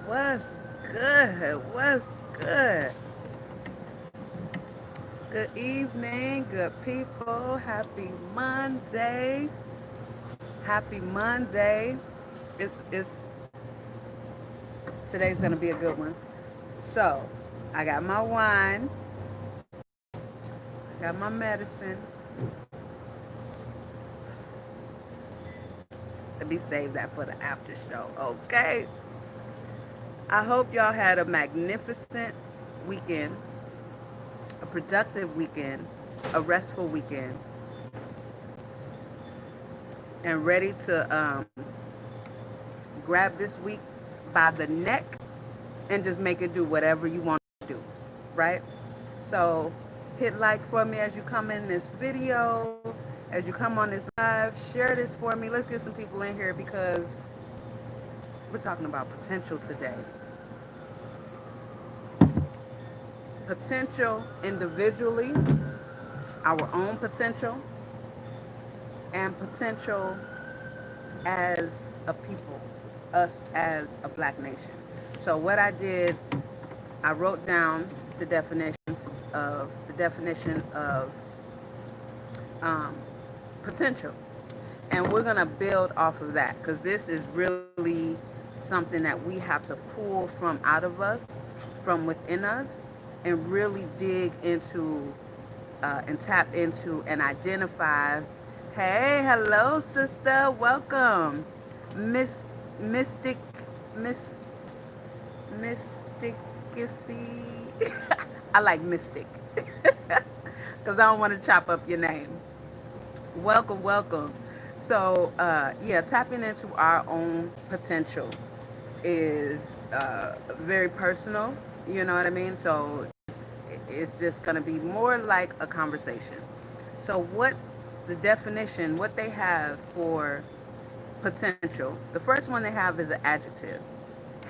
What's good? What's good? Good evening, good people. Happy Monday. Happy Monday. It's today's gonna be a good one. So, I got my wine, got my medicine. Let me save that for the after show. Okay. I hope y'all had a magnificent weekend, a productive weekend, a restful weekend, and ready to grab this week by the neck and just make it do whatever you want to do, right? So hit like for me as you come in this video, as you come on this live, share this for me. Let's get some people in here because we're talking about potential today. Potential individually, our own potential, and potential as a people, us as a black nation. So what I did, I wrote down the definition of um, potential, and we're gonna build off of that because this is really something that we have to pull from out of us, from within us, and really dig into and tap into and identify. Hey, hello, sister, welcome, Miss Mystic, Miss Mystic Iffy. I like Mystic because I don't want to chop up your name. Welcome, welcome. So, yeah, tapping into our own potential is very personal. You know what I mean? So, it's just going to be more like a conversation. So, what they have for potential, the first one they have is an adjective,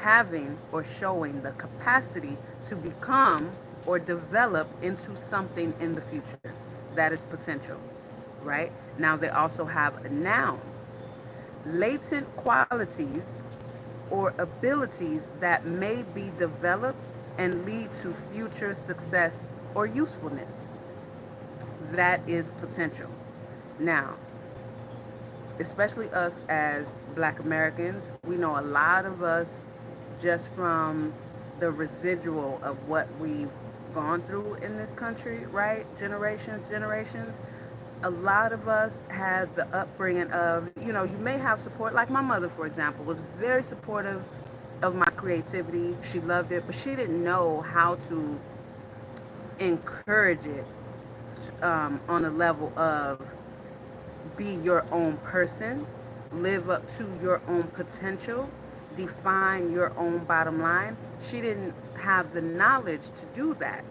having or showing the capacity to become or develop into something in the future. That is potential, right? Now they also have a noun, latent qualities or abilities that may be developed and lead to future success or usefulness. That is potential. Now, especially us as black Americans, we know a lot of us just from the residual of what we've gone through in this country, right? Generations. A lot of us had the upbringing of, you may have support. Like my mother, for example, was very supportive of my creativity. She loved it, but she didn't know how to encourage it on a level of be your own person, live up to your own potential, define your own bottom line. She didn't have the knowledge to do that.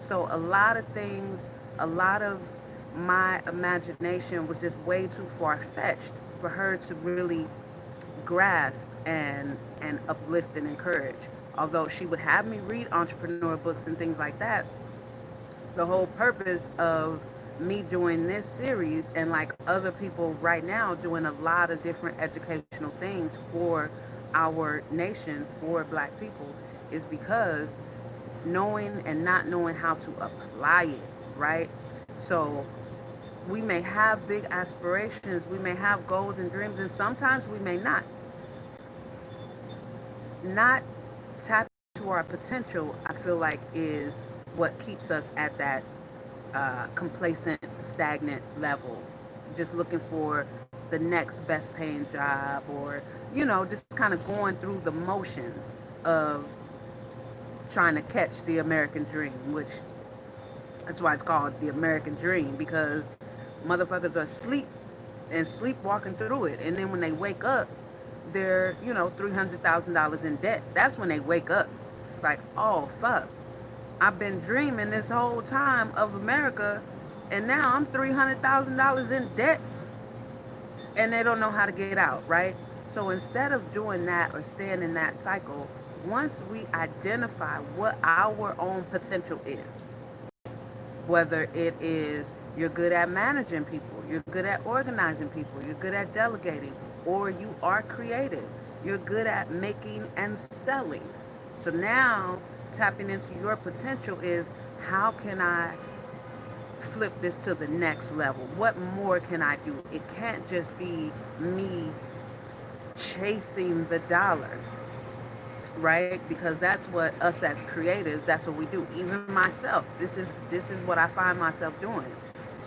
So a lot of things, a lot of my imagination was just way too far fetched for her to really grasp and uplift and encourage. Although she would have me read entrepreneur books and things like that, the whole purpose of me doing this series and like other people right now doing a lot of different educational things for our nation, for black people, is because knowing and not knowing how to apply it, right? So we may have big aspirations, we may have goals and dreams, and sometimes we may not tap into our potential. I feel like is what keeps us at that complacent, stagnant level, just looking for the next best paying job, or just kind of going through the motions of trying to catch the American dream, which that's why it's called the American dream, because motherfuckers are asleep and sleepwalking through it, and then when they wake up, they're $300,000 in debt. That's when they wake up. It's like, oh fuck, I've been dreaming this whole time of America, and now I'm $300,000 in debt, and they don't know how to get out, right? So instead of doing that or staying in that cycle, once we identify what our own potential is, whether it is you're good at managing people, you're good at organizing people, you're good at delegating, or you are creative. You're good at making and selling. So now tapping into your potential is, how can I flip this to the next level? What more can I do? It can't just be me chasing the dollar, right? Because that's what us as creatives, that's what we do. Even myself, this is what I find myself doing.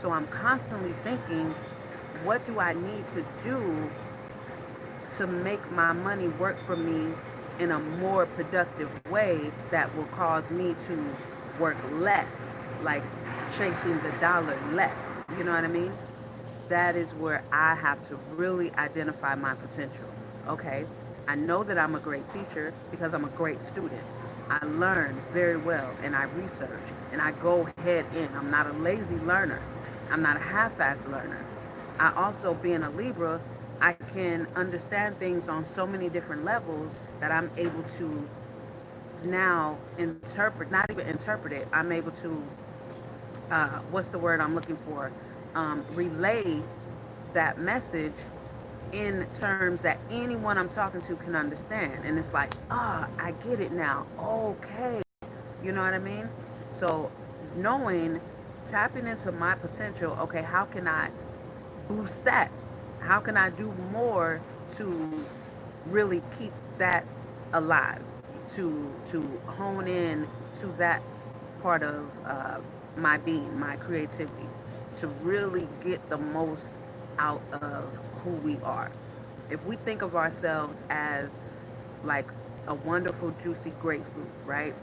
So I'm constantly thinking, what do I need to do to make my money work for me in a more productive way that will cause me to work less, like chasing the dollar less. You know what I mean? That is where I have to really identify my potential. Okay, I know that I'm a great teacher because I'm a great student. I learn very well and I research and I go head in. I'm not a lazy learner. I'm not a half-assed learner. I also, being a Libra, I can understand things on so many different levels that I'm able to now interpret, not even interpret it, I'm able to, what's the word I'm looking for? Relay that message in terms that anyone I'm talking to can understand. And it's like, I get it now. Okay. You know what I mean? So knowing, tapping into my potential, okay, how can I boost that? How can I do more to really keep that alive? To hone in to that part of my being, my creativity, to really get the most out of who we are. If we think of ourselves as like a wonderful, juicy grapefruit, right?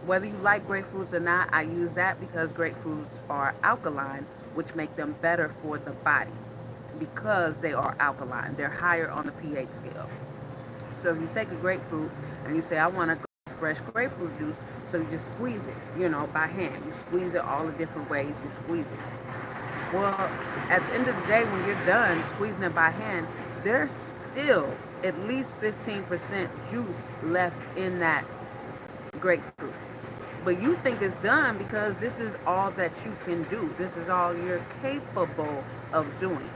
Whether you like grapefruits or not, I use that because grapefruits are alkaline, which make them better for the body because they are alkaline. They're higher on the pH scale. So if you take a grapefruit and you say, I want to fresh grapefruit juice, so you just squeeze it, by hand. You squeeze it all the different ways you squeeze it. Well, at the end of the day, when you're done squeezing it by hand, there's still at least 15% juice left in that grapefruit. But you think it's done because this is all that you can do. This is all you're capable of doing.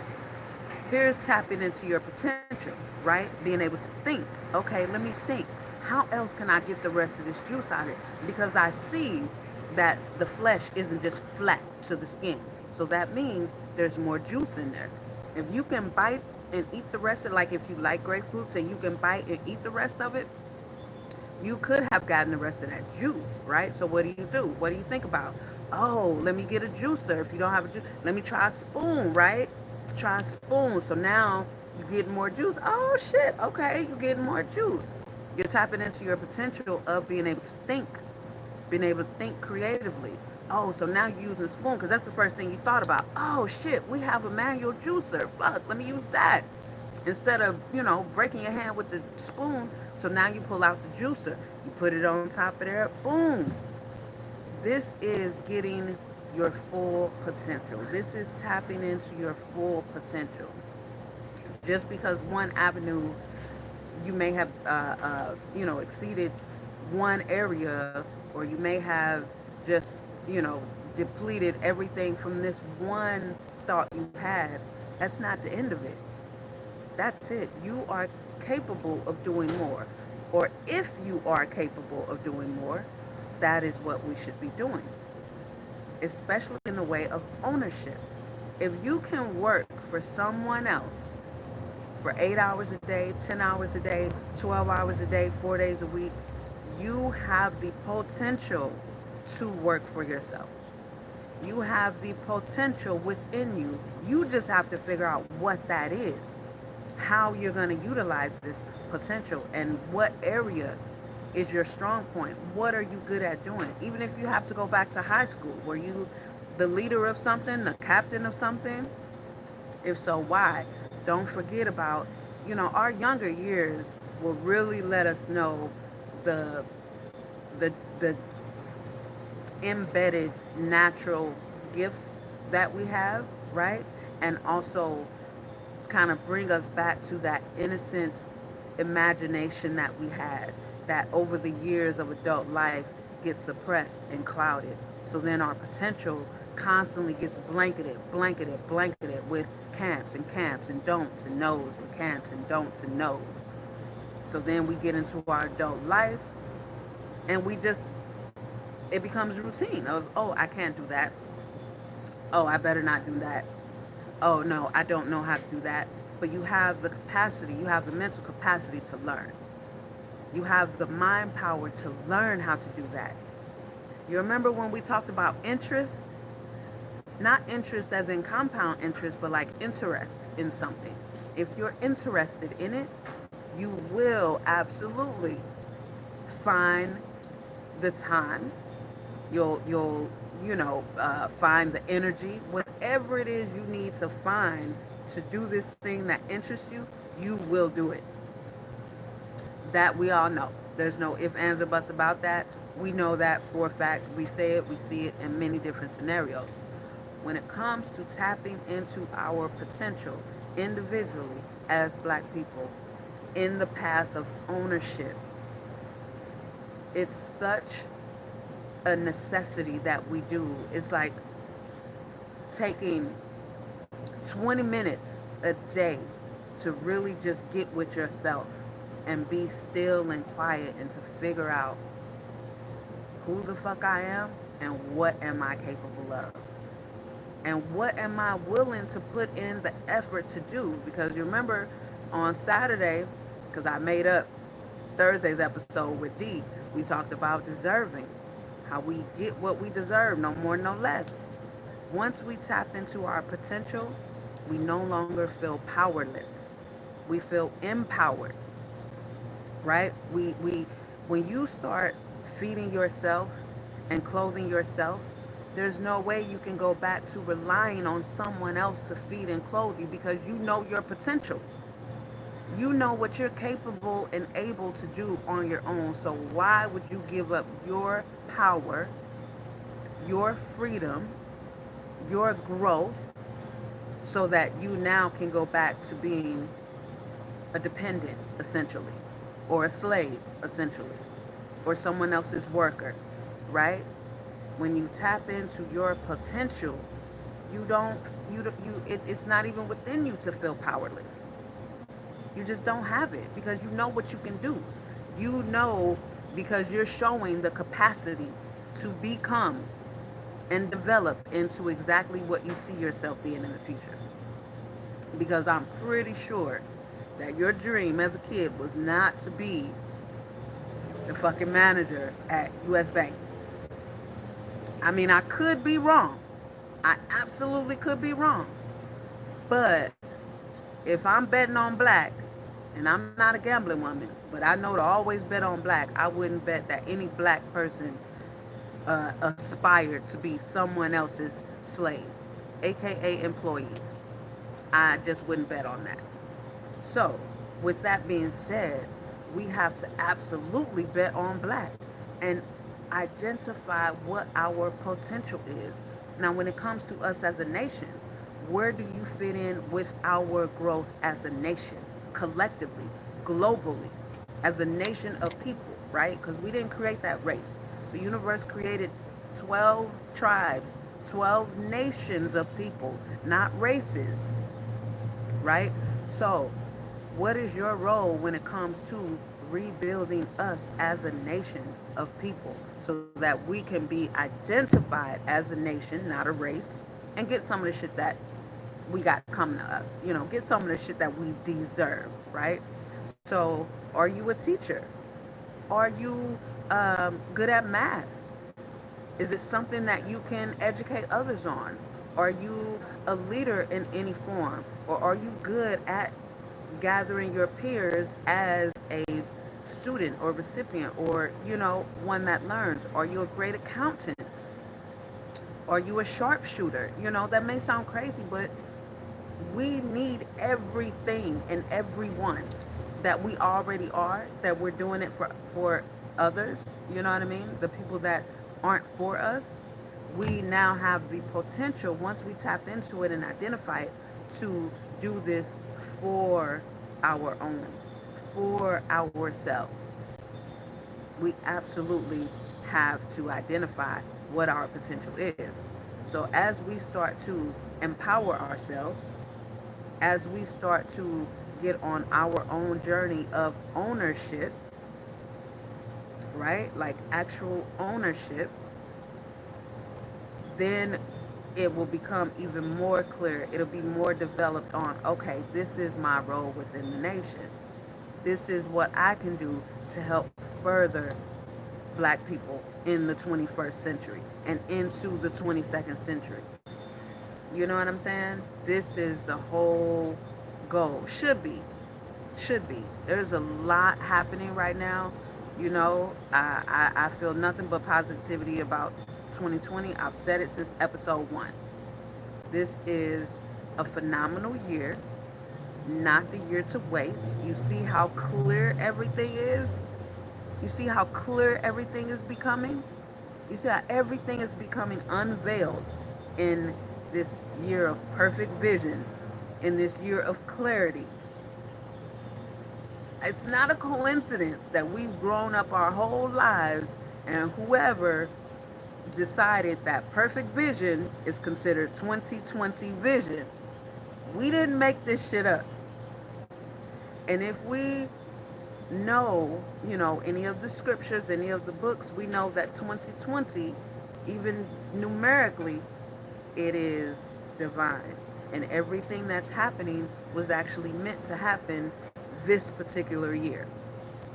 Here's tapping into your potential, right? Being able to think, okay, let me think. How else can I get the rest of this juice out of it? Because I see that the flesh isn't just flat to the skin. So that means there's more juice in there. If you can bite and eat the rest of it, like if you like grapefruits and you can bite and eat the rest of it, you could have gotten the rest of that juice, right? So what do you do? What do you think about? Oh, let me get a juicer. If you don't have a juice, let me try a spoon, right? Try a spoon. So now you're getting more juice. Oh shit, okay, you're getting more juice. You're tapping into your potential of being able to think, being able to think creatively. Oh, so now you're using a spoon because that's the first thing you thought about. Oh shit, we have a manual juicer. Fuck, let me use that instead of breaking your hand with the spoon. So now you pull out the juicer, you put it on top of there, boom. This is getting your full potential. This is tapping into your full potential. Just because one avenue you may have exceeded one area, or you may have just you know depleted everything from this one thought you had, that's not the end of it. That's it. You are capable of doing more. Or if you are capable of doing more, that is what we should be doing, especially in the way of ownership. If you can work for someone else for 8 hours a day, 10 hours a day, 12 hours a day, 4 days a week, you have the potential to work for yourself. You have the potential within you. You just have to figure out what that is, how you're going to utilize this potential, and what area is your strong point. What are you good at doing? Even if you have to go back to high school, were you the leader of something, the captain of something? If so, why? Don't forget about, our younger years will really let us know the the embedded natural gifts that we have, right? And also kind of bring us back to that innocent imagination that we had, that over the years of adult life gets suppressed and clouded. So then our potential constantly gets blanketed with can'ts and don'ts and no's and can'ts and don'ts and no's. So then we get into our adult life and we just, it becomes routine of, oh, I can't do that. Oh, I better not do that. Oh, no, I don't know how to do that. But you have the capacity, you have the mental capacity to learn. You have the mind power to learn how to do that. You remember when we talked about interest? Not interest as in compound interest, but like interest in something. If you're interested in it, you will absolutely find the time. You'll find the energy, whatever it is you need to find to do this thing that interests you. You will do it. That we all know. There's no ifs, ands, or buts about that. We know that for a fact. We say it, we see it in many different scenarios. When it comes to tapping into our potential individually as Black people in the path of ownership, it's such a necessity that we do. It's like taking 20 minutes a day to really just get with yourself and be still and quiet and to figure out who the fuck I am and what am I capable of. And what am I willing to put in the effort to do? Because you remember on Saturday, because I made up Thursday's episode with D, we talked about deserving, how we get what we deserve, no more, no less. Once we tap into our potential, we no longer feel powerless. We feel empowered, right? When you start feeding yourself and clothing yourself, there's no way you can go back to relying on someone else to feed and clothe you because you know your potential. You know what you're capable and able to do on your own. So why would you give up your power, your freedom, your growth so that you now can go back to being a dependent, essentially, or a slave, essentially, or someone else's worker, right? When you tap into your potential, you don't, it's not even within you to feel powerless. You just don't have it because you know what you can do. You know because you're showing the capacity to become and develop into exactly what you see yourself being in the future. Because I'm pretty sure that your dream as a kid was not to be the fucking manager at US Bank. I mean, I could be wrong. I absolutely could be wrong. But if I'm betting on black, and I'm not a gambling woman, but I know to always bet on black, I wouldn't bet that any black person aspired to be someone else's slave, aka employee. I just wouldn't bet on that. So, with that being said, we have to absolutely bet on black and identify what our potential is. Now, when it comes to us as a nation, where do you fit in with our growth as a nation, collectively, globally, as a nation of people, right? Because we didn't create that race. The universe created 12 tribes, 12 nations of people, not races, right? So, what is your role when it comes to rebuilding us as a nation of people so that we can be identified as a nation, not a race, and get some of the shit that we got coming to us? Get some of the shit that we deserve, right? So, are you a teacher? Are you good at math? Is it something that you can educate others on? Are you a leader in any form? Or are you good at gathering your peers as a student or recipient or, one that learns? Are you a great accountant? Are you a sharpshooter? That may sound crazy, but we need everything and everyone that we already are, that we're doing it for others. You know what I mean? The people that aren't for us, we now have the potential, once we tap into it and identify it, to do this for our own, for ourselves. We absolutely have to identify what our potential is. So as we start to empower ourselves, as we start to get on our own journey of ownership, right? Like actual ownership, then it will become even more clear. It'll be more developed on, okay, this is my role within the nation. This is what I can do to help further black people in the 21st century and into the 22nd century. You know what I'm saying? This is the whole goal. Should be. Should be. There's a lot happening right now. You know, I feel nothing but positivity about 2020. I've said it since episode one. This is a phenomenal year, not the year to waste. You see how clear everything is? You see how clear everything is becoming? You see how everything is becoming unveiled in this year of perfect vision, in this year of clarity. It's not a coincidence that we've grown up our whole lives and whoever decided that perfect vision is considered 2020 vision. We didn't make this shit up. And if we know, you know, any of the scriptures, any of the books, we know that 2020, even numerically, it is divine. And everything that's happening was actually meant to happen this particular year.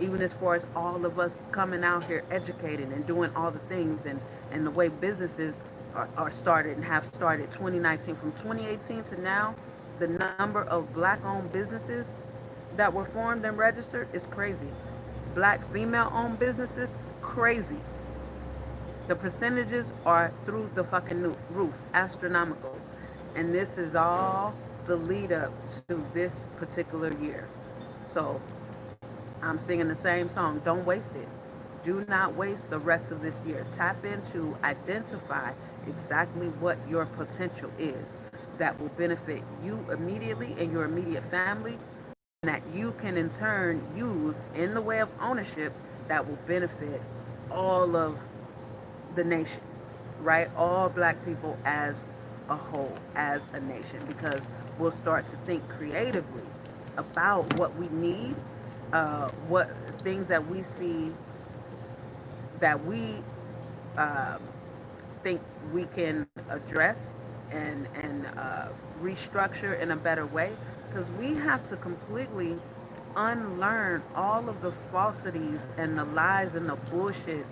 Even as far as all of us coming out here educating and doing all the things and the way businesses are started and have started 2019 from 2018 to now, the number of black owned businesses that were formed and registered is crazy. Black female owned businesses, crazy. The percentages are through the fucking roof, astronomical. And this is all the lead up to this particular year. So I'm singing the same song. Don't waste it. Do not waste the rest of this year. Tap into, identify exactly what your potential is that will benefit you immediately and your immediate family, and that you can in turn use in the way of ownership that will benefit all of the nation, right? All black people as a whole, as a nation, because we'll start to think creatively about what we need, what things that we see that we um, think we can address and restructure in a better way, because we have to completely unlearn all of the falsities and the lies and the bullshit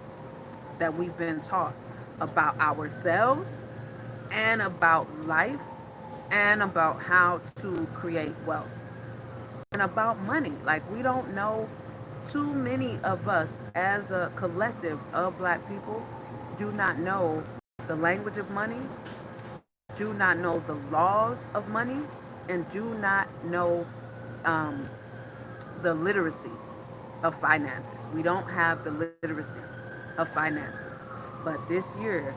that we've been taught about ourselves and about life and about how to create wealth and about money. Like, we don't know, too many of us as a collective of black people do not know the language of money, do not know the laws of money, and do not know um, the literacy of finances. We don't have the literacy of finances. But this year,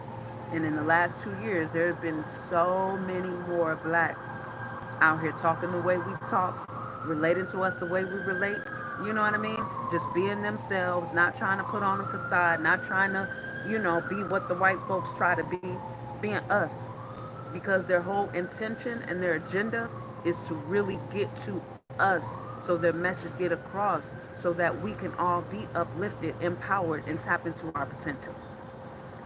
and in the last 2 years, there have been so many more blacks out here talking the way we talk, relating to us the way we relate. You know what I mean? Just being themselves, not trying to put on a facade, not trying to, you know, be what the white folks try to be, being us. Because their whole intention and their agenda is to really get to us so their message get across so that we can all be uplifted, empowered, and tap into our potential.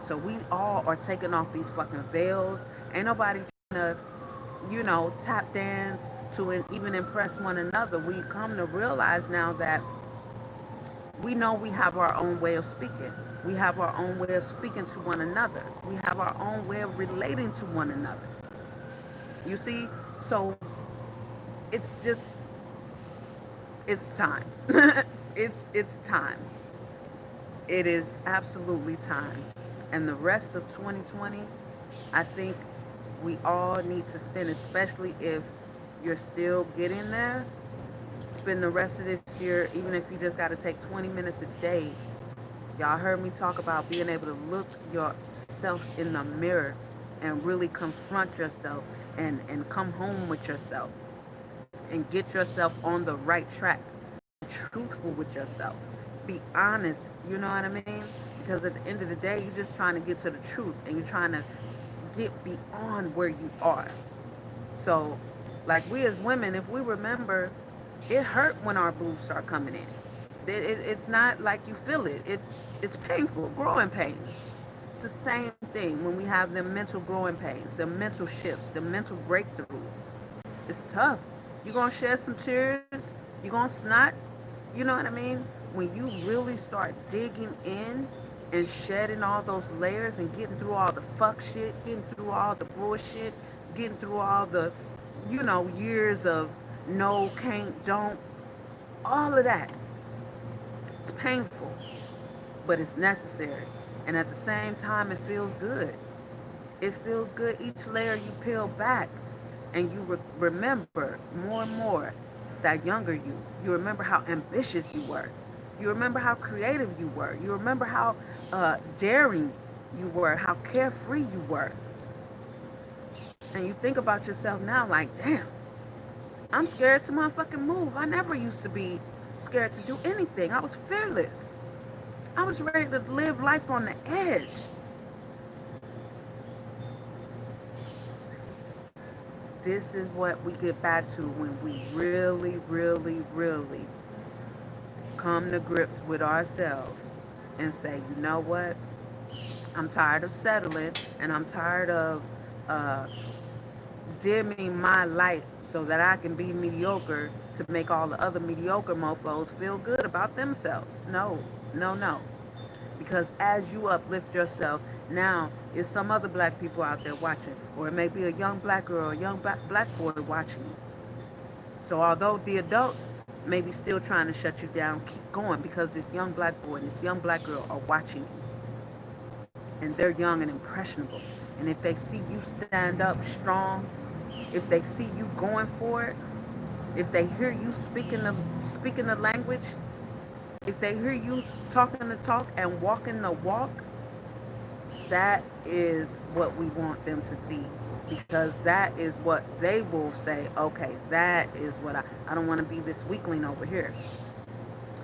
So we all are taking off these fucking veils. Ain't nobody trying to, you know, tap dance to even impress one another. We come to realize now that we know we have our own way of speaking. We have our own way of speaking to one another. We have our own way of relating to one another. You see? So it's just, it's time. It's time. It is absolutely time. And the rest of 2020, I think we all need to spend, especially if you're still getting there, spend the rest of this year, even if you just got to take 20 minutes a day. Y'all heard me talk about being able to look yourself in the mirror and really confront yourself and come home with yourself and get yourself on the right track. Be truthful with yourself. Be honest, you know what I mean? Because at the end of the day, you're just trying to get to the truth and you're trying to get beyond where you are. So, like, we as women, if we remember It hurt when our boobs start coming in. It's not like you feel it. It's painful, growing pains. It's the same thing when we have them mental growing pains, the mental shifts, the mental breakthroughs. It's tough. You're gonna shed some tears. You're gonna snot. You know what I mean? When you really start digging in and shedding all those layers and getting through all the fuck shit, getting through all the bullshit, getting through all the, years of no, can't, don't, all of that. It's painful, but it's necessary. And at the same time, it feels good. It feels good. Each layer you peel back and you remember more and more that younger you. You remember how ambitious you were. You remember how creative you were. You remember how daring you were, how carefree you were. And you think about yourself now like, damn, I'm scared to motherfucking move. I never used to be scared to do anything. I was fearless. I was ready to live life on the edge. This is what we get back to when we really, really, really come to grips with ourselves and say, you know what? I'm tired of settling and I'm tired of uh, dimming my light so that I can be mediocre to make all the other mediocre mofos feel good about themselves. No, no, no. Because as you uplift yourself, now is some other black people out there watching, or it may be a young black girl or a young black boy watching you. So although the adults may be still trying to shut you down, keep going because this young black boy and this young black girl are watching you. And they're young and impressionable. And if they see you stand up strong, if they see you going for it, if they hear you speaking the language, if they hear you talking the talk and walking the walk, that is what we want them to see, because that is what they will say, okay, that is what I don't want to be this weakling over here.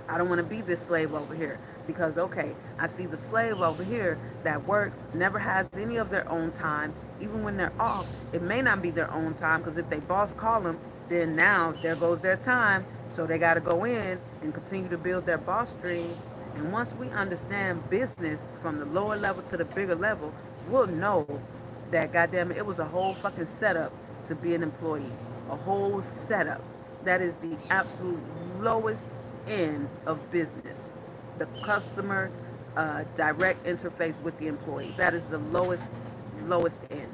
I don't want to be this slave over here because, okay, I see the slave over here that works, never has any of their own time. Even when they're off, it may not be their own time because if they boss call them, then now there goes their time. So they got to go in and continue to build their boss dream. And once we understand business from the lower level to the bigger level, we'll know that, goddamn it, it was a whole fucking setup to be an employee. A whole setup. That is the absolute lowest end of business. The customer direct interface with the employee. That is the lowest end.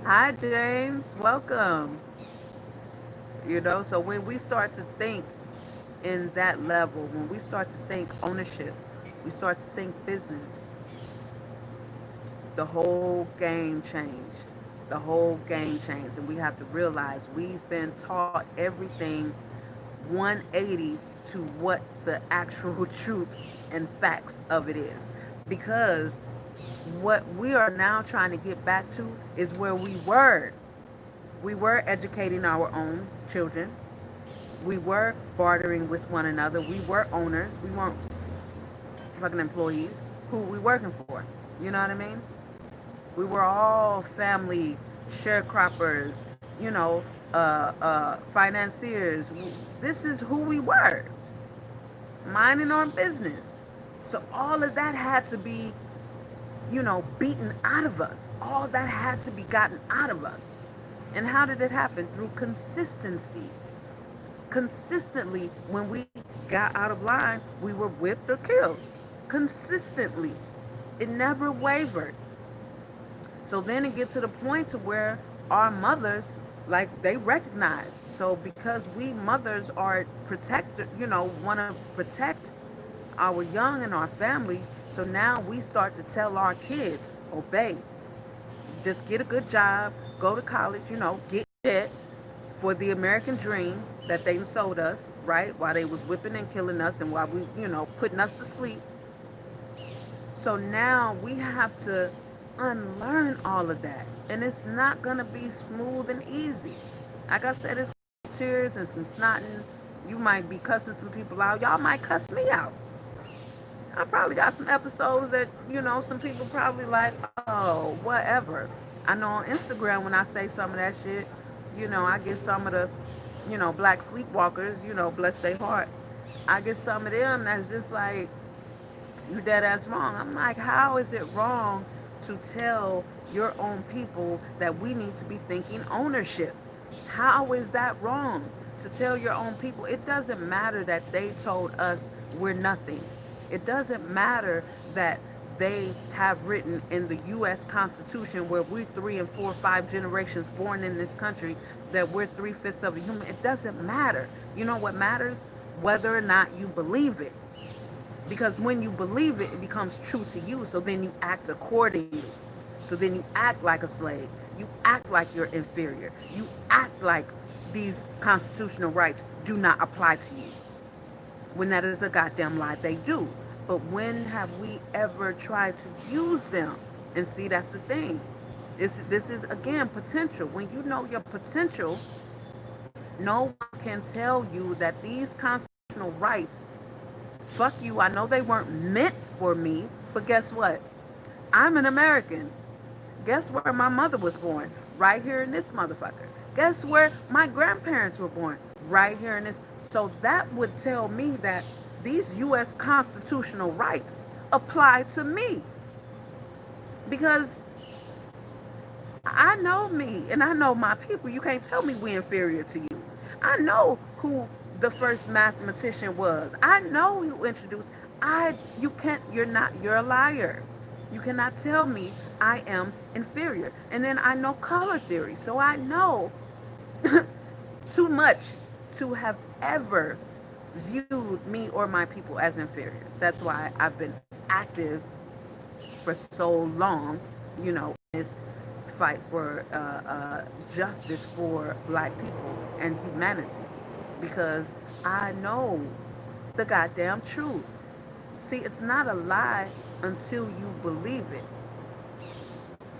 Hi James, welcome. So when we start to think in that level, when we start to think ownership, we start to think business, the whole game change. The whole game change. And we have to realize we've been taught everything 180 to what the actual truth and facts of it is. Because what we are now trying to get back to is where we were. We were educating our own children. We were bartering with one another. We were owners. We weren't fucking employees. Who we working for? You know what I mean? We were all family sharecroppers, financiers. This is who we were, minding our business. So all of that had to be, beaten out of us. All that had to be gotten out of us. And how did it happen? Through consistency. Consistently, when we got out of line, we were whipped or killed. Consistently. It never wavered. So then it gets to the point to where our mothers, like, they recognize. So because we mothers are protected, want to protect our young and our family, so now we start to tell our kids, obey, just get a good job, go to college, get shit for the American dream that they sold us, right? While they was whipping and killing us and while we, putting us to sleep. So now we have to unlearn all of that. And it's not going to be smooth and easy. Like I said, it's tears and some snotting. You might be cussing some people out. Y'all might cuss me out. I probably got some episodes that, some people probably like, oh, whatever. I know on Instagram when I say some of that shit, I get some of the black sleepwalkers, bless their heart. I get some of them that's just like, you dead ass wrong. I'm like, how is it wrong to tell your own people that we need to be thinking ownership? How is that wrong to tell your own people? It doesn't matter that they told us we're nothing. It doesn't matter that they have written in the U.S. Constitution, where we're three and four, five generations born in this country, that we're three-fifths of a human. It doesn't matter. You know what matters? Whether or not you believe it. Because when you believe it, it becomes true to you. So then you act accordingly. So then you act like a slave. You act like you're inferior. You act like these constitutional rights do not apply to you. When that is a goddamn lie, they do. But when have we ever tried to use them? And see, that's the thing. This is, again, potential. When you know your potential, no one can tell you that these constitutional rights, fuck you, I know they weren't meant for me, but guess what? I'm an American. Guess where my mother was born? Right here in this motherfucker. Guess where my grandparents were born? Right here in this. So that would tell me that these U.S. constitutional rights apply to me. Because I know me and I know my people. You can't tell me we're inferior to you. I know who the first mathematician was. I know who introduced. You can't, you're a liar. You cannot tell me I am inferior. And then I know color theory. So I know too much to have ever viewed me or my people as inferior. That's why I've been active for so long, in this fight for justice for black people and humanity. Because I know the goddamn truth. See, it's not a lie until you believe it.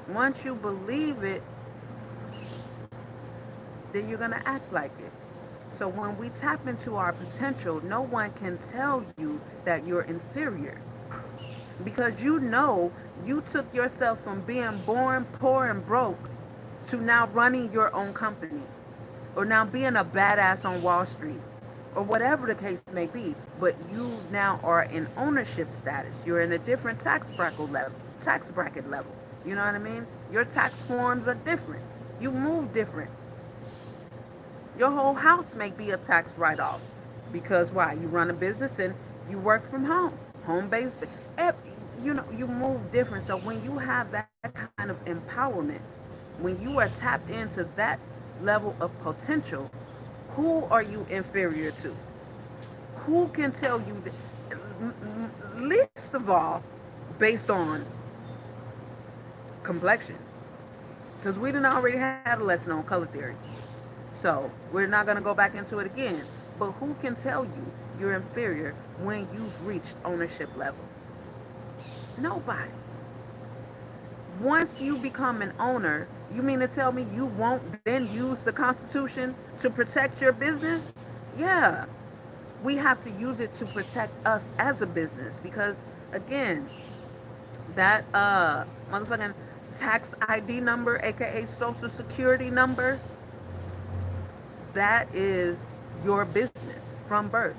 Once you believe it, then you're going to act like it. So when we tap into our potential, no one can tell you that you're inferior. Because you took yourself from being born poor and broke to now running your own company, or now being a badass on Wall Street, or whatever the case may be. But you now are in ownership status. You're in a different tax bracket level. You know what I mean? Your tax forms are different. You move different. Your whole house may be a tax write-off. Because why? You run a business and you work from home based. You move different. So when you have that kind of empowerment, when you are tapped into that level of potential, who are you inferior to? Who can tell you that? Least of all, based on complexion. Because we didn't already had a lesson on color theory. So we're not going to go back into it again. But who can tell you you're inferior when you've reached ownership level? Nobody. Once you become an owner, you mean to tell me you won't then use the Constitution to protect your business? Yeah. We have to use it to protect us as a business. Because, again, that motherfucking tax ID number, aka social security number, that is your business from birth.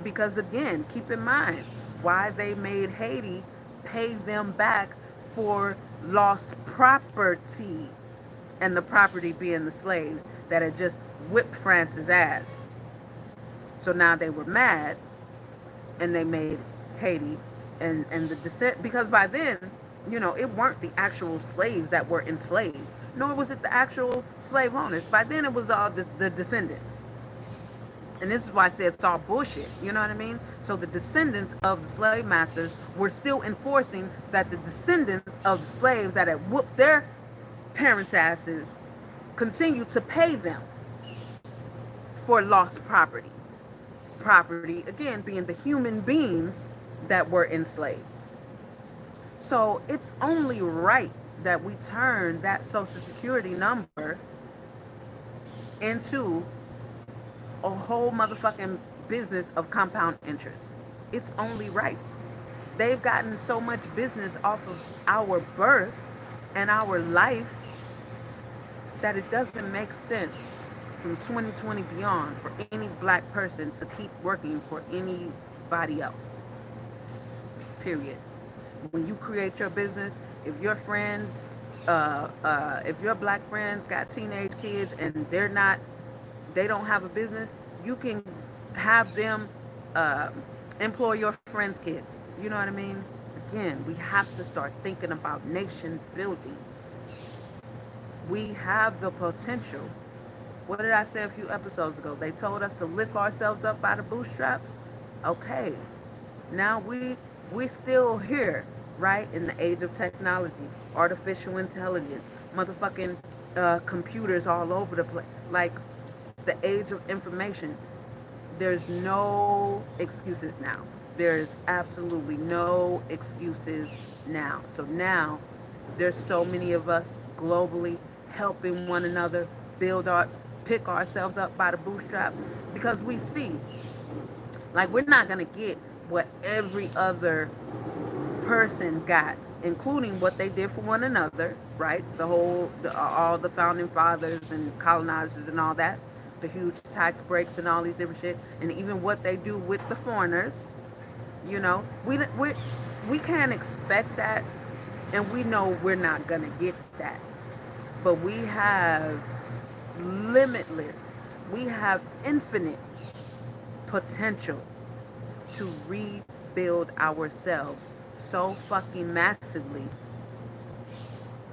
Because, again, keep in mind why they made Haiti pay them back for lost property, and the property being the slaves that had just whipped France's ass. So now they were mad, and they made Haiti and the descent, because by then, it weren't the actual slaves that were enslaved, nor was it the actual slave owners. By then it was all the descendants. And this is why I say it's all bullshit. You know what I mean? So the descendants of the slave masters were still enforcing that the descendants of the slaves that had whooped their parents' asses continue to pay them for lost property. Property, again, being the human beings that were enslaved. So it's only right that we turn that social security number into a whole motherfucking business of compound interest. It's only right. They've gotten so much business off of our birth and our life that it doesn't make sense from 2020 beyond for any black person to keep working for anybody else. Period. When you create your business, if your friends, if your black friends got teenage kids and they don't have a business, you can have them uh, employ your friends' kids. You know what I mean? Again, we have to start thinking about nation building. We have the potential. What did I say a few episodes ago? They told us to lift ourselves up by the bootstraps. Okay, now we still here, right? In the age of technology, artificial intelligence, motherfucking computers all over the place. Like the age of information. There's no excuses now. There's absolutely no excuses now. So now there's so many of us globally helping one another pick ourselves up by the bootstraps because we see like we're not going to get what every other person got, including what they did for one another, right? All the founding fathers and colonizers and all that, the huge tax breaks and all these different shit, and even what they do with the foreigners. You know, we can't expect that, and we know we're not gonna get that. But we have limitless, we have infinite potential to rebuild ourselves so fucking massively,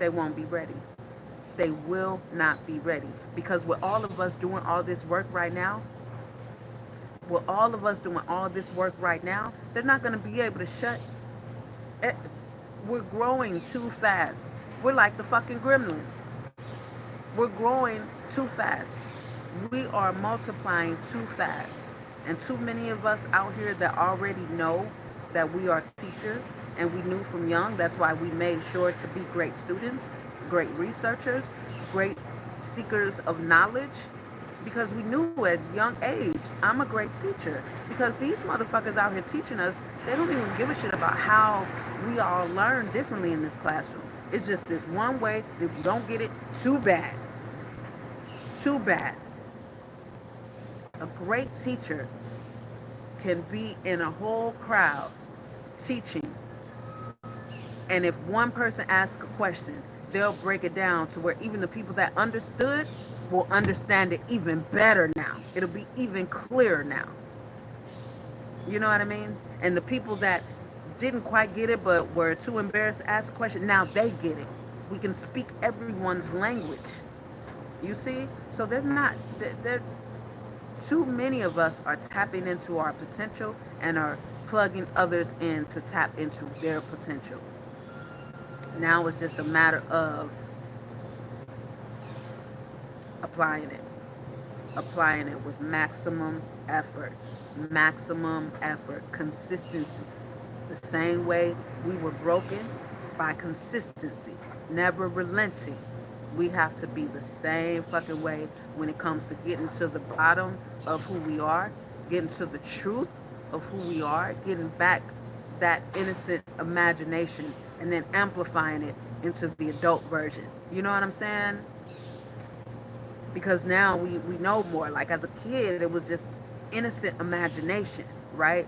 they won't be ready. They will not be ready. Because with all of us doing all this work right now, with all of us doing all this work right now, they're not going to be able to shut it. We're growing too fast. We're like the fucking gremlins. We're growing too fast. We are multiplying too fast. And too many of us out here that already know that we are teachers and we knew from young. That's why we made sure to be great students, great researchers, great seekers of knowledge. Because we knew at young age, I'm a great teacher. Because these motherfuckers out here teaching us, they don't even give a shit about how we all learn differently in this classroom. It's just this one way. If you don't get it, too bad. Too bad. A great teacher can be in a whole crowd teaching, and if one person asks a question, they'll break it down to where even the people that understood will understand it even better now. It'll be even clearer now. You know what I mean? And the people that didn't quite get it but were too embarrassed to ask a question, now they get it. We can speak everyone's language. You see? So they're too many of us are tapping into our potential and are plugging others in to tap into their potential. Now it's just a matter of applying it. Applying it with maximum effort, consistency. The same way we were broken by consistency, never relenting. We have to be the same fucking way when it comes to getting to the bottom of who we are, getting to the truth of who we are, getting back that innocent imagination and then amplifying it into the adult version. You know what I'm saying? Because now we know more. Like as a kid, it was just innocent imagination, right?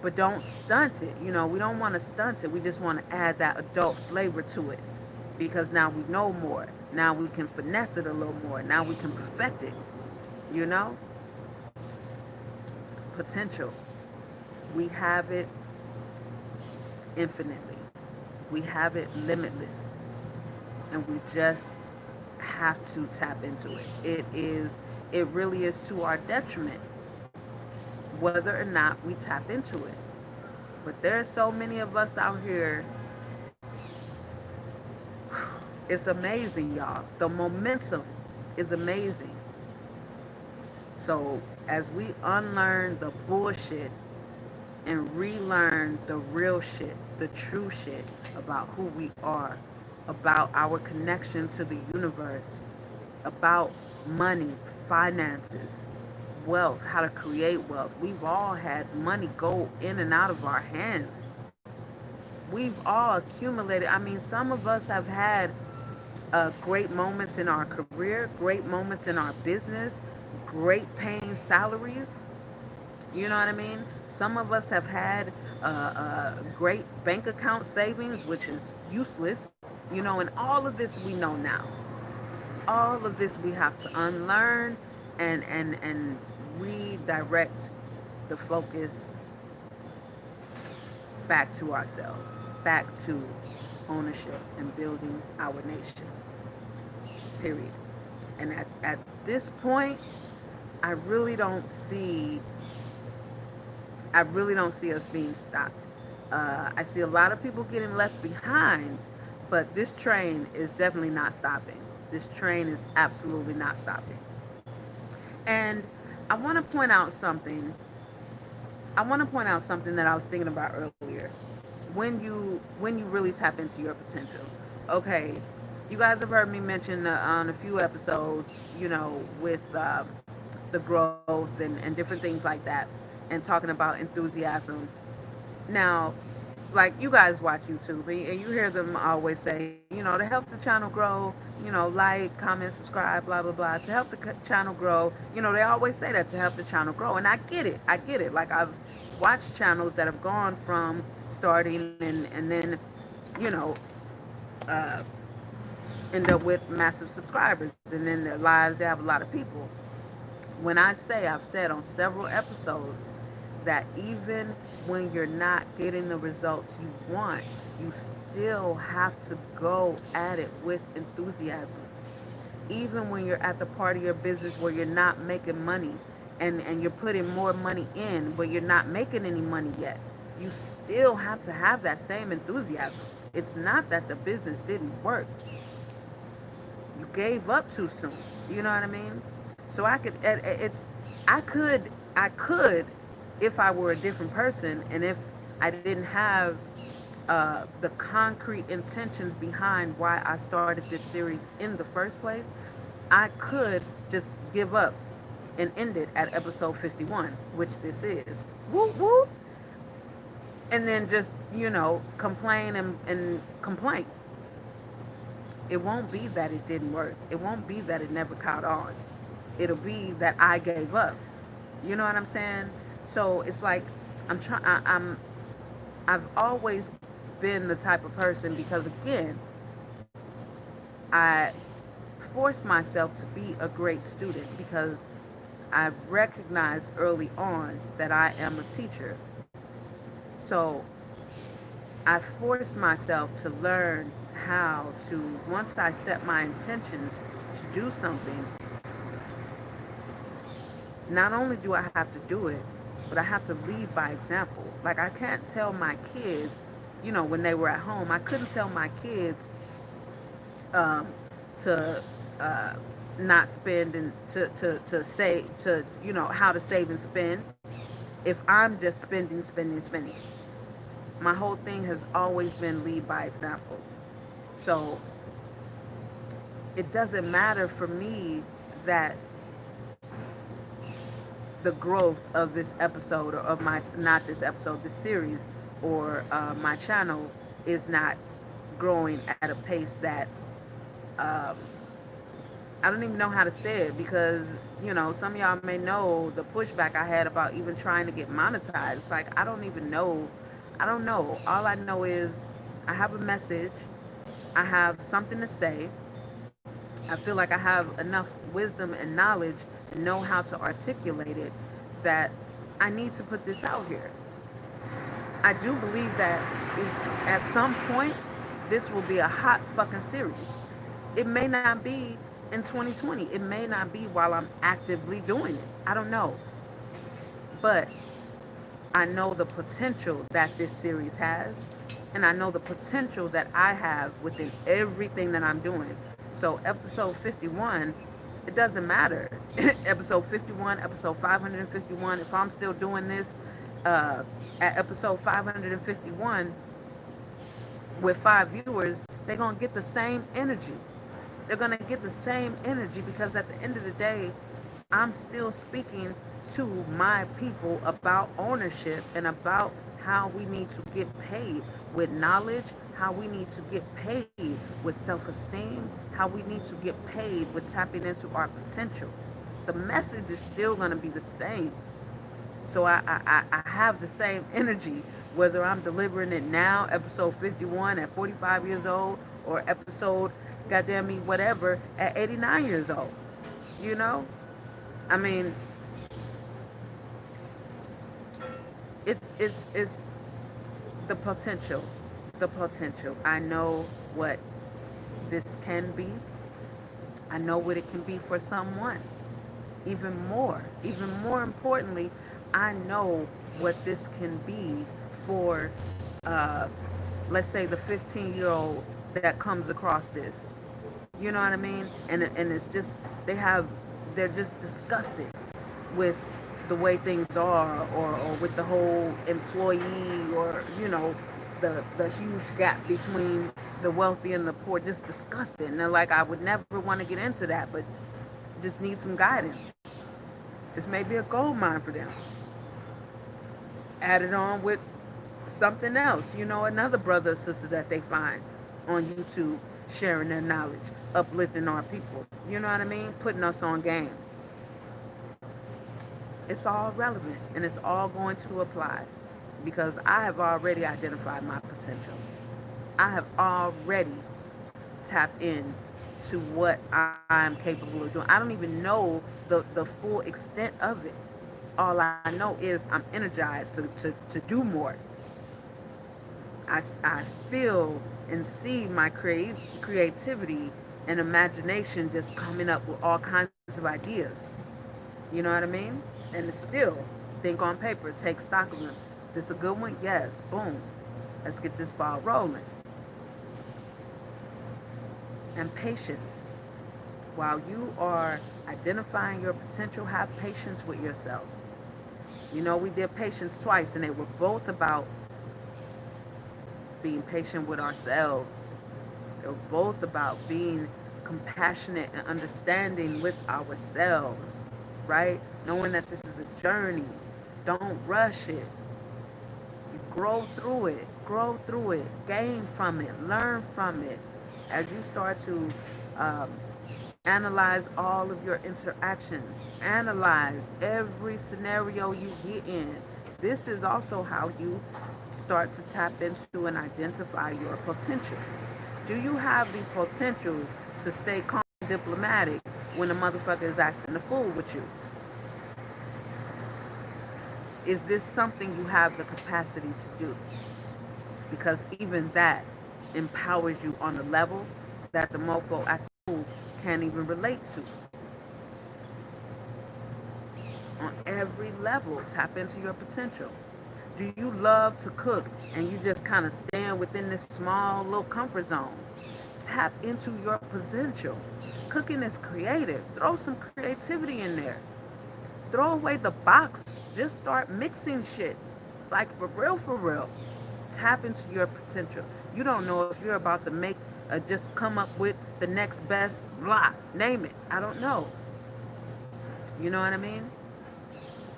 But don't stunt it. You know, we don't want to stunt it. We just want to add that adult flavor to it because now we know more. Now we can finesse it a little more. Now we can perfect it. You know? Potential. We have it infinitely. We have it limitless. And we just have to tap into it. It really is to our detriment whether or not we tap into it. But there's so many of us out here. It's amazing, y'all. The momentum is amazing. So as we unlearn the bullshit and relearn the real shit, the true shit about who we are, about our connection to the universe, about money, finances, wealth, how to create wealth. We've all had money go in and out of our hands. We've all accumulated. I mean, some of us have had great moments in our career, great moments in our business, great paying salaries. You know what I mean? Some of us have had great bank account savings, which is useless. You know, and all of this we know now. All of this we have to unlearn and redirect the focus back to ourselves, back to ownership and building our nation. Period. And at this point, I really don't see I really don't see us being stopped. I see a lot of people getting left behind, but this train is definitely not stopping. This train is absolutely not stopping. And I want to point out something. I want to point out something that I was thinking about earlier. When you really tap into your potential. Okay, you guys have heard me mention on a few episodes, you know, with the growth and different things like that, and talking about enthusiasm. Now, like you guys watch YouTube and you hear them always say, you know, to help the channel grow, you know, like, comment, subscribe, blah blah blah, to help the channel grow. You know, they always say that to help the channel grow, and I get it. I get it. Like I've watched channels that have gone from starting and then, you know, uh, end up with massive subscribers, and then their lives they have a lot of people. When I say, I've said on several episodes that even when you're not getting the results you want, you still have to go at it with enthusiasm. Even when you're at the part of your business where you're not making money and you're putting more money in, but you're not making any money yet, you still have to have that same enthusiasm. It's not that the business didn't work, you gave up too soon. You know what I mean? So I could, I could, if I were a different person, and if I didn't have the concrete intentions behind why I started this series in the first place, I could just give up and end it at episode 51, which this is. Woo woo. And then just, you know, complain and complain. It won't be that it didn't work. It won't be that it never caught on. It'll be that I gave up. You know what I'm saying? So it's like I'm trying. I've always been the type of person, because again, I forced myself to be a great student because I recognized early on that I am a teacher. So I forced myself to learn how to, once I set my intentions to do something, not only do I have to do it, but I have to lead by example. Like I can't tell my kids, you know, when they were at home, I couldn't tell my kids um, to not spend and to save, to, you know, how to save and spend if I'm just spending, spending, spending. My whole thing has always been lead by example. So it doesn't matter for me that the growth of this episode, or of my, not this episode, this series, or my channel is not growing at a pace that um, I don't even know how to say it, because you know, some of y'all may know the pushback I had about even trying to get monetized. It's like I don't even know. I don't know. All I know is I have a message. I have something to say. I feel like I have enough wisdom and knowledge and know how to articulate it, that I need to put this out here. I do believe that at some point this will be a hot fucking series. It may not be in 2020. It may not be while I'm actively doing it. I don't know. But I know the potential that this series has, and I know the potential that I have within everything that I'm doing. So, episode 51, it doesn't matter. Episode 51, episode 551, if I'm still doing this uh, at episode 551 with 5 viewers, they're going to get the same energy. They're going to get the same energy, because at the end of the day, I'm still speaking to my people about ownership and about how we need to get paid with knowledge, how we need to get paid with self esteem, how we need to get paid with tapping into our potential. The message is still going to be the same. So I have the same energy whether I'm delivering it now, episode 51 at 45 years old, or episode, goddamn me, whatever, at 89 years old. You know? I mean, it's the potential. The potential. I know what this can be. I know what it can be for someone. Even more importantly, I know what this can be for, uh, let's say, the 15-year-old that comes across this. You know what I mean? And it's just they're just disgusted with the way things are, or with the whole employee, or the huge gap between the wealthy and the poor. Just disgusted. And they're like, I would never want to get into that, but just need some guidance. This may be a gold mine for them. Added on with something else, another brother or sister that they find on YouTube sharing their knowledge, uplifting our people. You know what I mean? Putting us on game. It's all relevant and it's all going to apply because I have already identified my potential. I have already tapped in to what I'm capable of doing. I don't even know the full extent of it. All I know is I'm energized to do more. I feel and see my creativity and imagination just coming up with all kinds of ideas. You know what I mean? And it's still think on paper, take stock of them. This a good one? Yes. Boom. Let's get this ball rolling. And patience. While you are identifying your potential, have patience with yourself. We did patience twice, and they were both about being patient with ourselves. They were both about being compassionate and understanding with ourselves, right? Knowing that this is a journey. Don't rush it. You grow through it, gain from it, learn from it. As you start to um, analyze all of your interactions, analyze every scenario you get in. This is also how you start to tap into and identify your potential. Do you have the potential to stay calm and diplomatic when a motherfucker is acting a fool with you? Is this something you have the capacity to do? Because even that empowers you on a level that the mofo acting fool can't even relate to. On every level, tap into your potential. Do you love to cook and you just kind of stand within this small little comfort zone? Tap into your potential. Cooking is creative. Throw some creativity in there. Throw away the box. Just start mixing shit. Like for real, for real. Tap into your potential. You don't know if you're about to make just come up with the next best blah. Name it. I don't know. You know what I mean?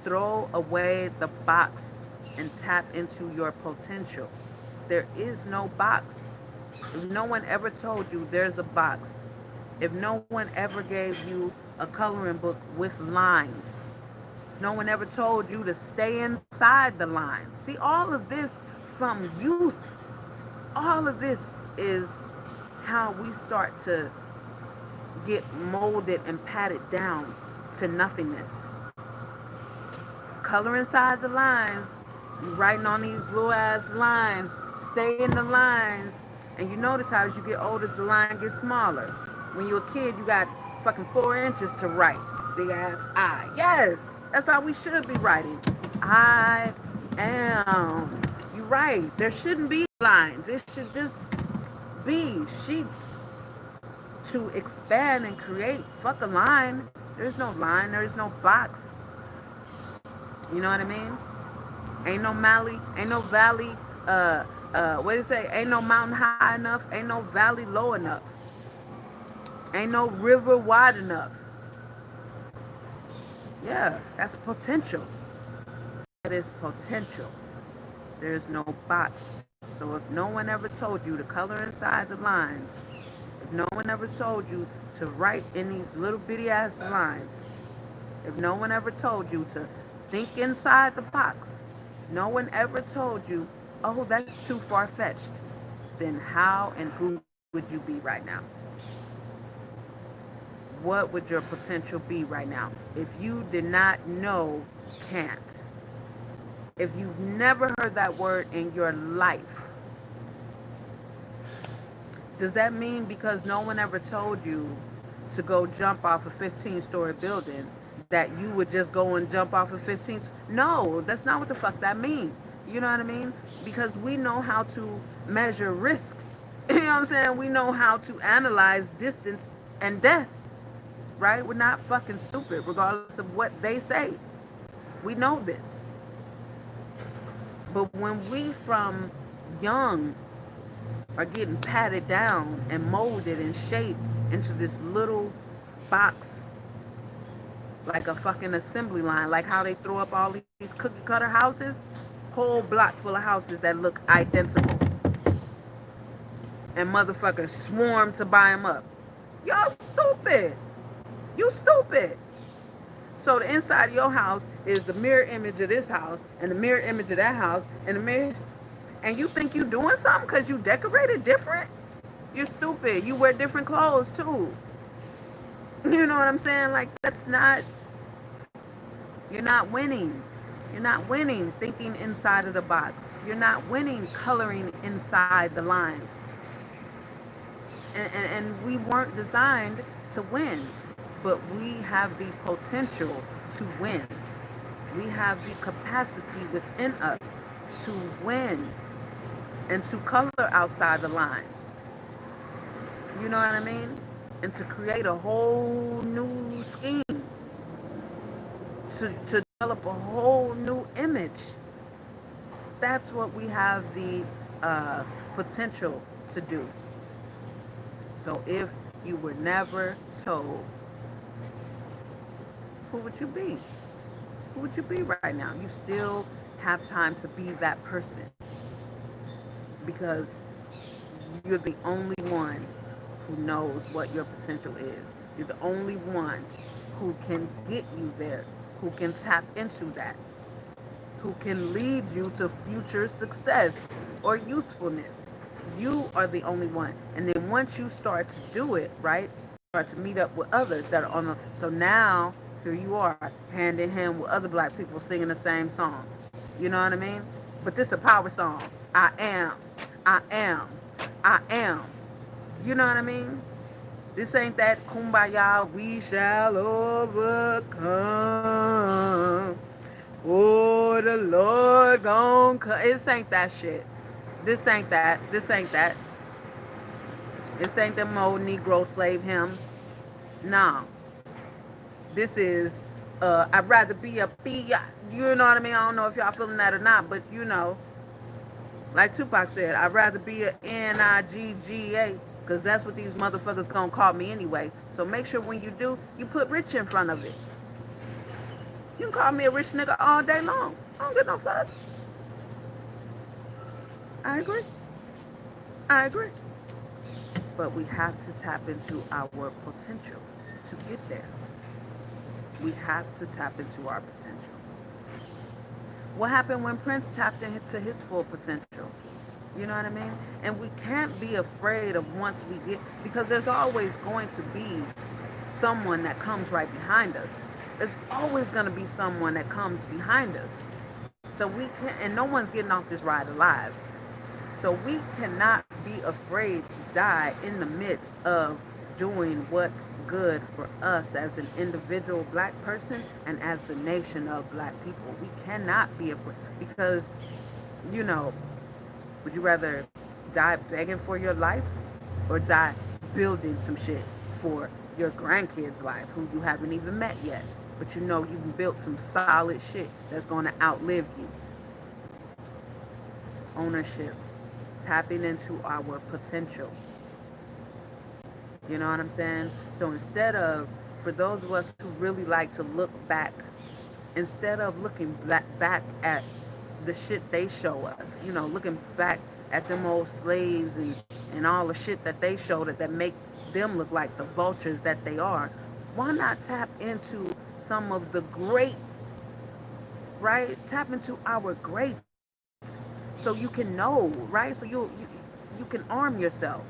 Throw away the box and tap into your potential. There is no box. If no one ever told you there's a box, if no one ever gave you a coloring book with lines, if no one ever told you to stay inside the lines. See, all of this from youth, all of this is how we start to get molded and patted down to nothingness. Color inside the lines. You writing on these little ass lines. Stay in the lines. And you notice how as you get older, the line gets smaller. When you're a kid, you got fucking 4 inches to write. Big ass I. Yes, that's how we should be writing. I am. You're right. There shouldn't be lines. It should just be sheets to expand and create. Fuck a line. There's no line. There is no box. You know what I mean? Ain't no valley, what do you say? Ain't no mountain high enough, ain't no valley low enough. Ain't no river wide enough. Yeah, that's potential. That is potential. There's no box. So if no one ever told you to color inside the lines, if no one ever told you to write in these little bitty ass lines, if no one ever told you to think inside the box, no one ever told you, oh, that's too far fetched, then how and who would you be right now? What would your potential be right now if you did not know can't? If you've never heard that word in your life, does that mean because no one ever told you to go jump off a 15-story building that you would just go and jump off a 15? No, that's not what the fuck that means. You know what I mean? Because we know how to measure risk. You know what I'm saying? We know how to analyze distance and death, right? We're not fucking stupid, regardless of what they say. We know this. But when we from young are getting patted down and molded and shaped into this little box, like a fucking assembly line, like how they throw up all these cookie cutter houses, whole block full of houses that look identical, and motherfuckers swarm to buy them up. Y'all stupid. You stupid. So the inside of your house is the mirror image of this house and the mirror image of that house and the mirror, and you think you doing something because you decorated different? You're stupid. You wear different clothes too. You know what I'm saying? Like, that's not, you're not winning. You're not winning thinking inside of the box. You're not winning coloring inside the lines. And we weren't designed to win, but we have the potential to win. We have the capacity within us to win and to color outside the lines. You know what I mean? And to create a whole new scheme, to develop a whole new image. That's what we have the potential to do. So if you were never told, who would you be? Who would you be right now? You still have time to be that person because you're the only one who knows what your potential is. You're the only one who can get you there, who can tap into that, who can lead you to future success or usefulness. You are the only one. And then once you start to do it, right, start to meet up with others that are on the, so now here you are, hand in hand with other black people singing the same song. You know what I mean? But this is a power song. I am, I am, I am. You know what I mean? This ain't that kumbaya, we shall overcome. Oh, the Lord gon' come. This ain't that shit. This ain't that. This ain't that. This ain't them old Negro slave hymns. No. This is, I'd rather be a P. You know what I mean? I don't know if y'all feeling that or not, but you know, like Tupac said, I'd rather be a Nigga, because that's what these motherfuckers gonna call me anyway. So make sure when you do, you put rich in front of it. You can call me a rich nigga all day long. I don't get no fuck. I agree. I agree. But we have to tap into our potential to get there. We have to tap into our potential. What happened when Prince tapped into his full potential? You know what I mean? And we can't be afraid of once we get, because there's always going to be someone that comes right behind us. There's always going to be someone that comes behind us. So we can, and no one's getting off this ride alive. So we cannot be afraid to die in the midst of doing what's good for us as an individual black person and as a nation of black people. We cannot be afraid because, you know, would you rather die begging for your life or die building some shit for your grandkids' life who you haven't even met yet? But you know you've built some solid shit that's going to outlive you. Ownership. Tapping into our potential. You know what I'm saying? So instead of, for those of us who really like to look back, instead of looking back at the shit they show us, looking back at them old slaves and all the shit that they showed that make them look like the vultures that they are. Why not tap into some of the great, right? Tap into our greats so you can know, right? So you can arm yourself.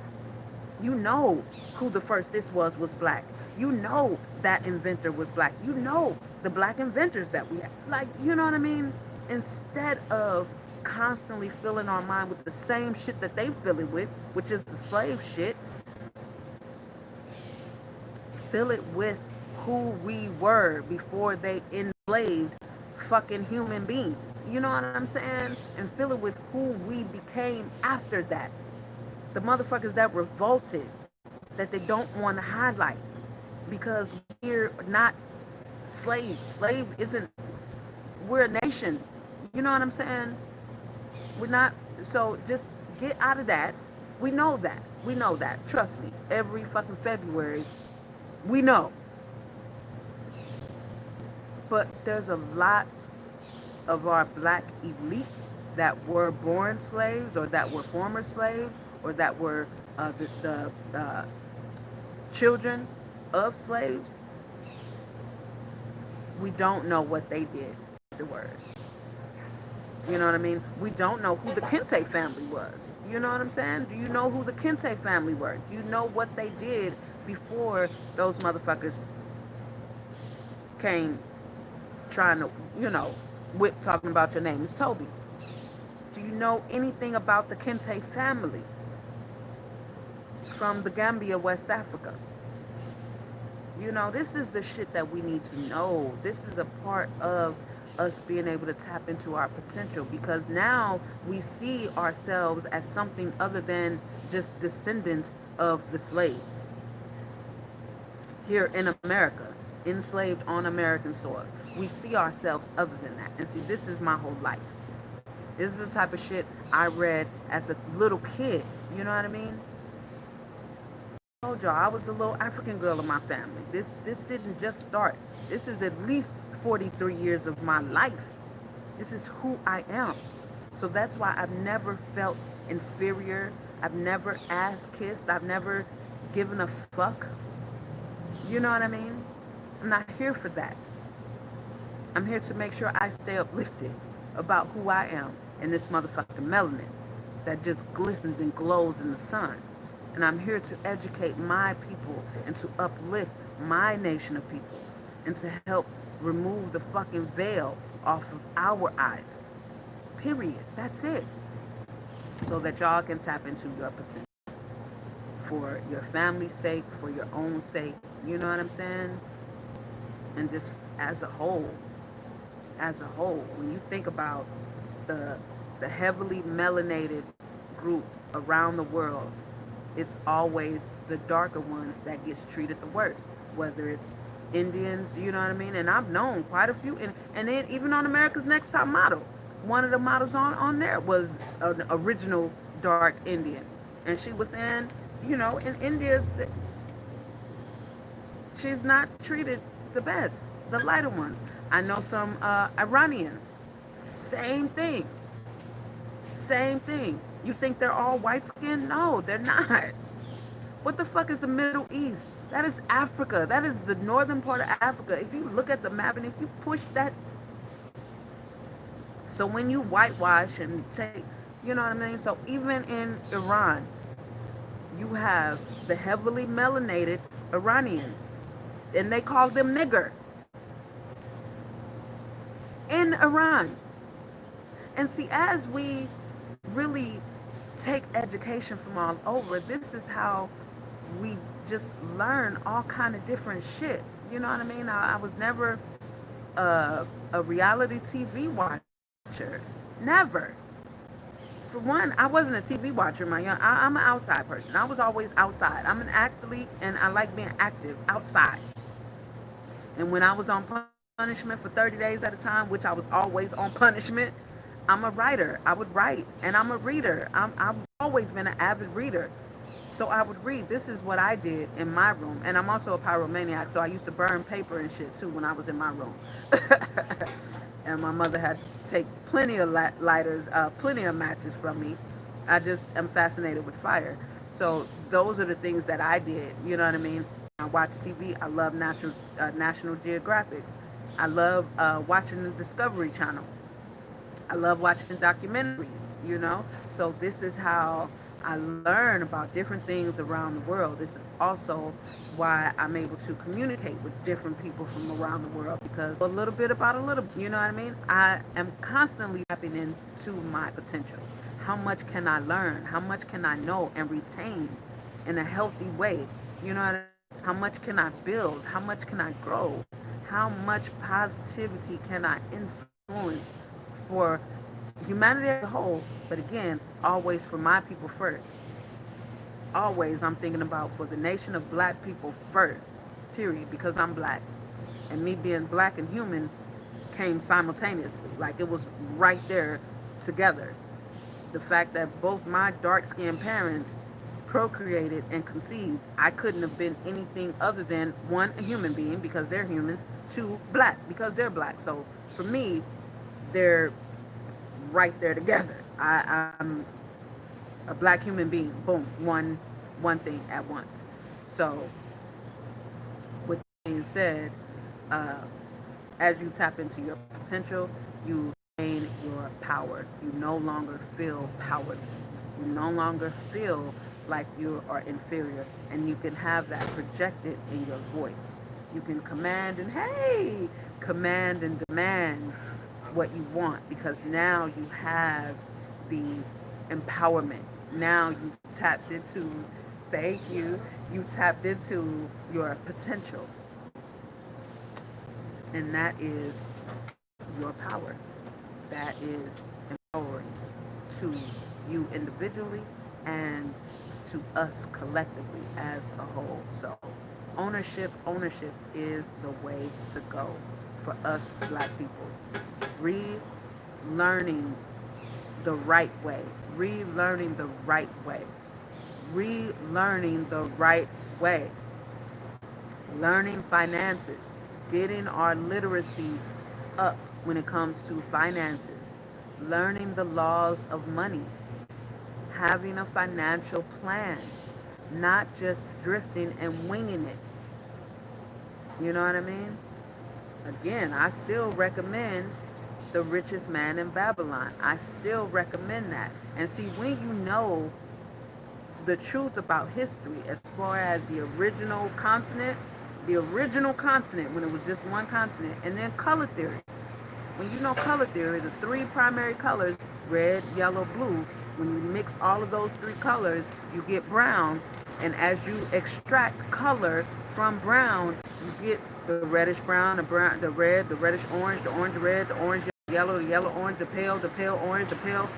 You know who the first this was black. You know that inventor was black. You know the black inventors that we had. Like, you know what I mean? Instead of constantly filling our mind with the same shit that they fill it with, which is the slave shit, fill it with who we were before they enslaved fucking human beings. You know what I'm saying? And fill it with who we became after that. The motherfuckers that revolted, that they don't want to highlight because we're not slaves. Slave isn't, we're a nation. You know what I'm saying? We're not, so just get out of that. We know that. We know that. Trust me. Every fucking February, we know. But there's a lot of our black elites that were born slaves or that were former slaves or that were the children of slaves. We don't know what they did afterwards. You know what I mean? We don't know who the Kente family was. You know what I'm saying? Do you know who the Kente family were? Do you know what they did before those motherfuckers came trying to, you know, with talking about your name is Toby? Do you know anything about the Kente family from the Gambia, West Africa? You know, this is the shit that we need to know. This is a part of us being able to tap into our potential because now we see ourselves as something other than just descendants of the slaves here in America, enslaved on American soil. We see ourselves other than that. And see, this is my whole life. This is the type of shit I read as a little kid. You know what I mean? I told y'all I was the little African girl in my family. This didn't just start. This is at least 43 years of my life. This is who I am. So that's why I've never felt inferior. I've never ass kissed. I've never given a fuck. You know what I mean? I'm not here for that. I'm here to make sure I stay uplifted about who I am and this motherfucking melanin that just glistens and glows in the sun. And I'm here to educate my people and to uplift my nation of people and to help remove the fucking veil off of our eyes. Period. That's it. So that y'all can tap into your potential for your family's sake, for your own sake. You know what I'm saying? And just as a whole, when you think about the the heavily melanated group around the world, it's always the darker ones that gets treated the worst. Whether it's Indians, you know what I mean? And I've known quite a few, and then even on America's Next Top Model, one of the models on there was an original dark Indian, and she was saying, you know, in India, she's not treated the best. The lighter ones. I know some Iranians. Same thing. Same thing. You think they're all white skinned? No, they're not. What the fuck is the Middle East? That is Africa. That is the northern part of Africa. If you look at the map and if you push that, so when you whitewash and take, you know what I mean? So even in Iran, you have the heavily melanated Iranians, and they call them nigger in Iran. And see, as we really take education from all over, this is how we just learn all kind of different shit. You know what I mean? I was never a reality TV watcher. Never. For one, I wasn't a TV watcher. I'm an outside person. I was always outside. I'm an athlete, and I like being active outside. And when I was on punishment for 30 days at a time, which I was always on punishment, I'm a writer. I would write, and I'm a reader. I've always been an avid reader. So I would read. This is what I did in my room. And I'm also a pyromaniac, so I used to burn paper and shit too when I was in my room. And my mother had to take plenty of lighters, plenty of matches from me. I just am fascinated with fire. So those are the things that I did. You know what I mean? I watch TV. I love National Geographics. I love watching the Discovery Channel. I love watching documentaries, you know? So this is how I learn about different things around the world. This is also why I'm able to communicate with different people from around the world because a little bit about a little, you know what I mean? I am constantly tapping into my potential. How much can I learn? How much can I know and retain in a healthy way? You know what I mean? How much can I build? How much can I grow? How much positivity can I influence for humanity as a whole, but again, always for my people first. Always I'm thinking about for the nation of black people first, period, because I'm black. And me being black and human came simultaneously. Like it was right there together. The fact that both my dark skinned parents procreated and conceived, I couldn't have been anything other than one, a human being because they're humans, two, black because they're black. So for me, they're right there together. I'm a black human being. Boom, one thing at once. So, with that being said, uh, as you tap into your potential, you gain your power. You no longer feel powerless. You no longer feel like you are inferior, and you can have that projected in your voice. You can command and demand what you want because now you have the empowerment. Now you tapped into, thank you tapped into your potential. And that is your power. That is empowering to you individually and to us collectively as a whole. So ownership is the way to go for us black people. Relearning the right way, relearning the right way, relearning the right way, learning finances, getting our literacy up when it comes to finances, learning the laws of money, having a financial plan, not just drifting and winging it. You know what I mean? Again, I still recommend The Richest Man in Babylon. I still recommend that. And see, when you know the truth about history as far as the original continent when it was just one continent, and then color theory. When you know color theory, the three primary colors, red, yellow, blue, when you mix all of those three colors, you get brown. And as you extract color from brown, you get the reddish brown, the red, the reddish orange, the orange red, the orange yellow, the yellow orange, the pale orange, the pale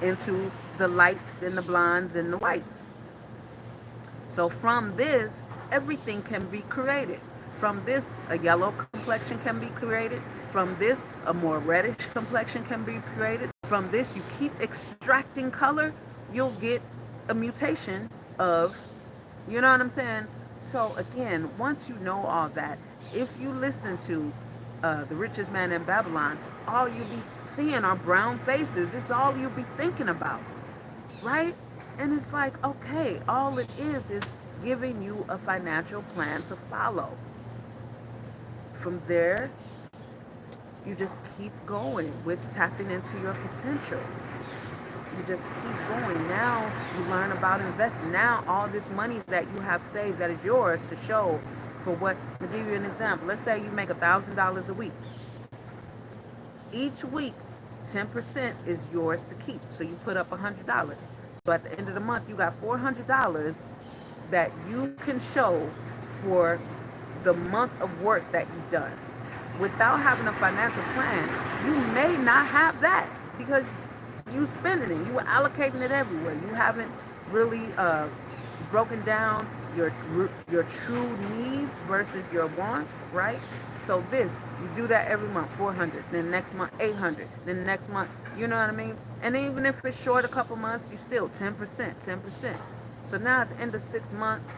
into the lights and the blondes and the whites. So from this, everything can be created. From this, a yellow complexion can be created. From this, a more reddish complexion can be created. From this, you keep extracting color, you'll get a mutation of, you know what I'm saying? So again, once you know all that, if you listen to The Richest Man in Babylon, all you'll be seeing are brown faces. This is all you'll be thinking about, right? And it's like, okay, all it is giving you a financial plan to follow. From there, you just keep going with tapping into your potential. You just keep going. Now you learn about investing. Now all this money that you have saved that is yours to show for what. To give you an example, let's say you make $1,000 a week. Each week, 10% is yours to keep. So you put up $100. So at the end of the month, you got $400 that you can show for the month of work that you've done. Without having a financial plan, you may not have that because you spending it, you were allocating it everywhere. You haven't really broken down your true needs versus your wants, right? So this, you do that every month, 400, then next month 800, then next month, you know what I mean? And even if it's short a couple months, you still 10%, 10%. So now at the end of 6 months,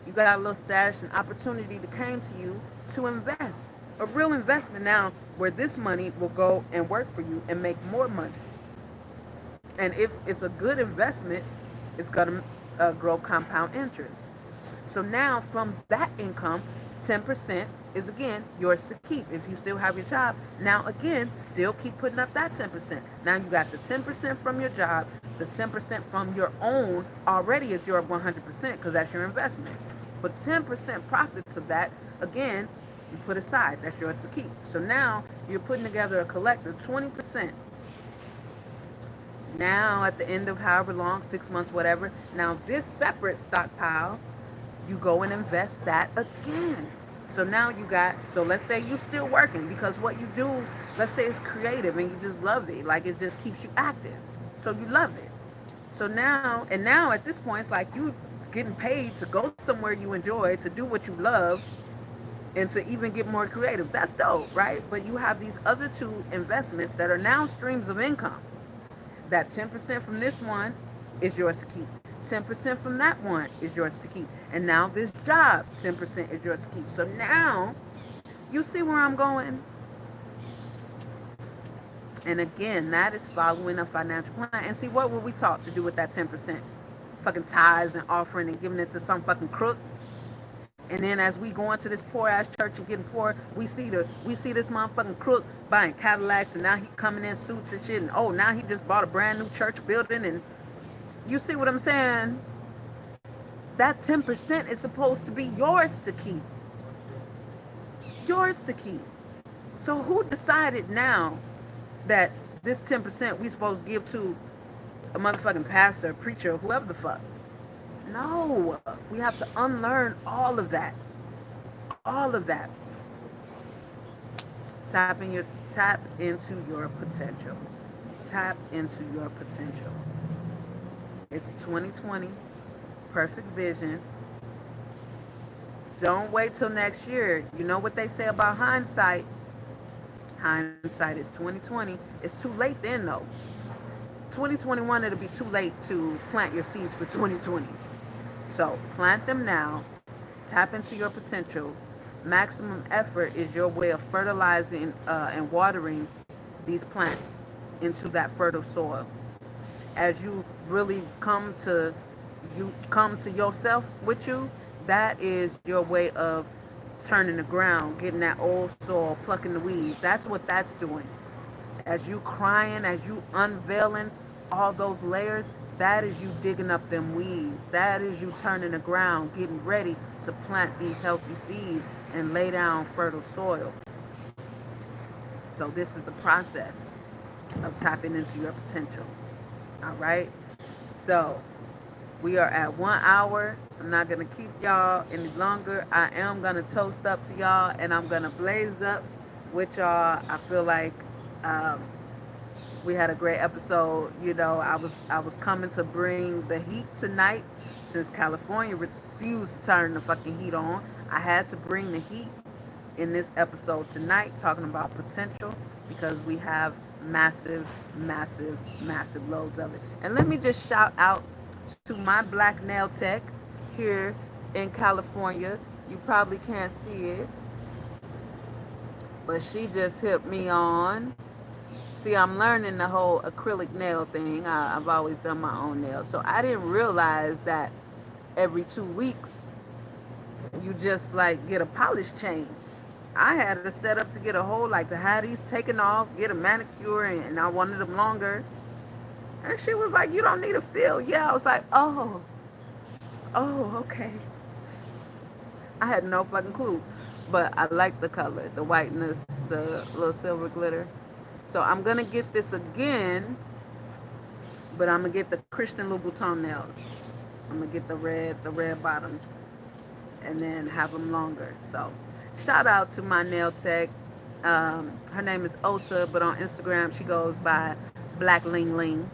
you got a little stash and opportunity that came to you to invest. A real investment now where this money will go and work for you and make more money. And if it's a good investment, it's gonna grow compound interest. So now from that income, 10% is again yours to keep. If you still have your job, now again, still keep putting up that 10%. Now you got the 10% from your job, the 10% from your own already is your 100% because that's your investment. But 10% profits of that, again, you put aside. That's yours to keep. So now you're putting together a collective 20%. Now at the end of however long, 6 months, whatever, now this separate stockpile, you go and invest that again. So now you got, so let's say you're still working because what you do, let's say it's creative and you just love it. Like it just keeps you active. So you love it. So now, and now at this point, it's like you getting paid to go somewhere you enjoy, to do what you love, and to even get more creative. That's dope, right? But you have these other two investments that are now streams of income. That 10% from this one is yours to keep. 10% from that one is yours to keep. And now this job, 10% is yours to keep. So now you see where I'm going. And again, that is following a financial plan. And see, what were we taught to do with that 10%? Fucking tithes and offering and giving it to some fucking crook. And then as we go into this poor ass church and getting poor, we see this motherfucking crook buying Cadillacs, and now he coming in suits and shit, and oh, now he just bought a brand new church building. And you see what I'm saying? That 10% is supposed to be yours to keep. Yours to keep. So who decided now that this 10% we supposed to give to a motherfucking pastor, preacher, whoever the fuck? No, we have to unlearn all of that. All of that. Tap into your potential. Tap into your potential. It's 2020. Perfect vision. Don't wait till next year. You know what they say about hindsight? Hindsight is 2020. It's too late then though. 2021 it'll be too late to plant your seeds for 2020. So plant them now. Tap into your potential. Maximum effort is your way of fertilizing and watering these plants into that fertile soil. As you come to yourself with you, that is your way of turning the ground, getting that old soil, plucking the weeds. That's what that's doing. As you crying, as you unveiling all those layers, that is you digging up them weeds. That is you turning the ground, getting ready to plant these healthy seeds and lay down fertile soil. So this is the process of tapping into your potential. All right. So we are at 1 hour. I'm not gonna keep y'all any longer. I am gonna toast up to y'all, and I'm gonna blaze up with y'all. I feel like um, we had a great episode. You know, I was coming to bring the heat tonight since California refused to turn the fucking heat on. I had to bring the heat in this episode tonight, talking about potential because we have massive, massive, massive loads of it. And let me just shout out to my black nail tech here in California. You probably can't see it, but she just hit me on. See, I'm learning the whole acrylic nail thing. I've always done my own nails. So I didn't realize that every 2 weeks you just like get a polish change. I had a setup to get a whole, like to have these taken off, get a manicure, and I wanted them longer. And she was like, you don't need a fill. Yeah, I was like, oh, okay. I had no fucking clue. But I like the color, the whiteness, the little silver glitter. So I'm gonna get this again, but I'm gonna get the Christian Louboutin nails. I'm gonna get the red bottoms, and then have them longer. So shout out to my nail tech. Her name is Osa, but on Instagram she goes by Black Ling Ling.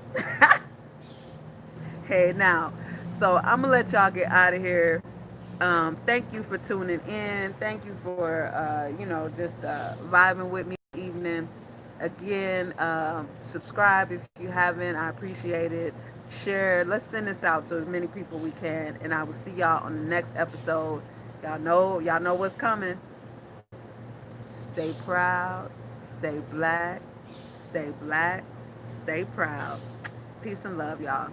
Hey now, so I'm gonna let y'all get out of here. Thank you for tuning in. Thank you for just vibing with me this evening. Again, subscribe if you haven't. I appreciate it. Share. Let's send this out to as many people we can. And I will see y'all on the next episode. Y'all know what's coming. Stay proud. Stay black. Stay black. Stay proud. Peace and love, y'all.